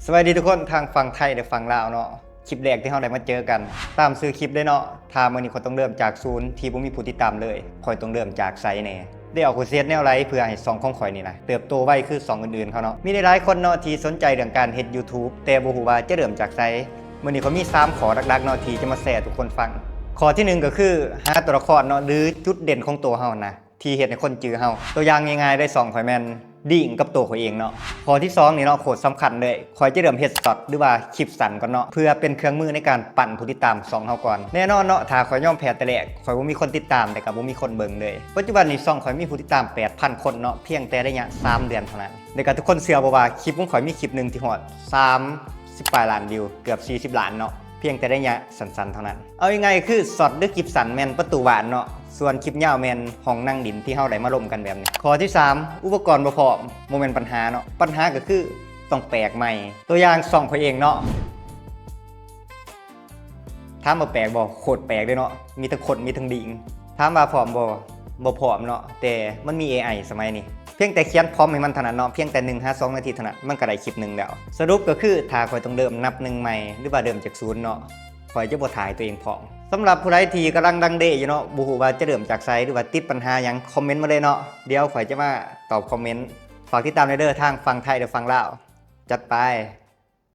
สวัสดีทุกคนทางฝั่งไทยและฝั่งลาวเนาะคลิปแรกที่เราได้มาเจอกันตามซื้อคลิปได้เนาะถ้ามื้อนี้คนต้องเริ่มจากศูนย์ที่บ่มีผู้ติดตามเลยข่อยต้องเริ่มจากไซแน่ได้เอาโคเซตแนวไรเพื่อให้2ของข่อยนี่นะเติบโตไวคือ2อื่นๆเขาเนาะมีหลายคนเนาะที่สนใจเรื่องการเฮ็ด YouTube แต่บ่ฮู้ว่าจะเริ่มจากไสมื้อนี้เขามี3ข้อหลักๆเนาะที่จะมาแชร์ทุกคนฟังข้อที่1ก็คือหาตัวละครเนาะหรือจุดเด่นของตัวเฮานะที่เฮ็ดให้คนจื้อเฮาตัวอย่างง่ายๆได้2ข่อยแม่นดิ่งกับตัวข่อยเองเนาะข้อที่2นี่เนาะโคตรสำคัญเลยข่อยจะเริ่มเฮ็ดช็อตหรือว่าคลิปสั้นก่อนเนาะเพื่อเป็นเครื่องมือในการปั่นผู้ติดตาม2เฮาก่อนแน่นอนเนาะถ้าข่อยยอมแพ้แต่แรกข่อยบ่มีคนติดตามแต่ก็บ่มีคนเบิ่งเลยปัจจุบันนี้2ข่อยมีผู้ติดตาม 8,000 คนเนาะเพียงแต่ระยะ3เดือนเท่านั้นแล้วก็ทุกคนเชื่อบ่ว่าคลิปของข่อยมีคลิปนึงที่ฮอด30ปลายล้านวิวเกือบ40ล้านเนาะเพียงแต่ระยะสั้นๆเท่านั้นเอายังไงคือช็อตหรือคลิปสั้นแม่นประตูหวานเนาะส่วนคลิปยาวแม่นห้องนั่งดินที่เฮาได้มาร่วมกันแบบนี้ข้อที่3อุปกรณ์บ่พร้อมบ่แม่นปัญหาเนาะปัญหาก็คือต้องแปลกใหม่ตัวอย่างส่องข่อยเองเนาะถามว่าแปลกบ่โคตรแปลกเลยเนาะมีทั้งคนมีทั้งดิ่งถามว่าพร้อมบ่พร้อมเนาะแต่มันมี AI สมัยนี้เพียงแต่เขียนพร้อมให้มันถนัดเนาะเพียงแต่1-2 นาทีถนัดมันก็ได้คลิปนึงแล้วสรุปก็คือถ้าข่อยต้องเริ่มนับ1ใหม่หรือว่าเริ่มจากศูนย์เนาะข่อยจะบ่ถ่ายตัวเองพร้อมสำหรับผู้ใดที่กำลังดังเดอยู่เนาะบ่ฮู้ว่าจะเริ่มจากไสหรือว่าติดปัญหาหยังคอมเมนต์มาเลยเนาะเดี๋ยวข่อยจะมาตอบคอมเมนต์ฝากติดตามเด้อทางฝั่งไทยและฝั่งลาวจัดไป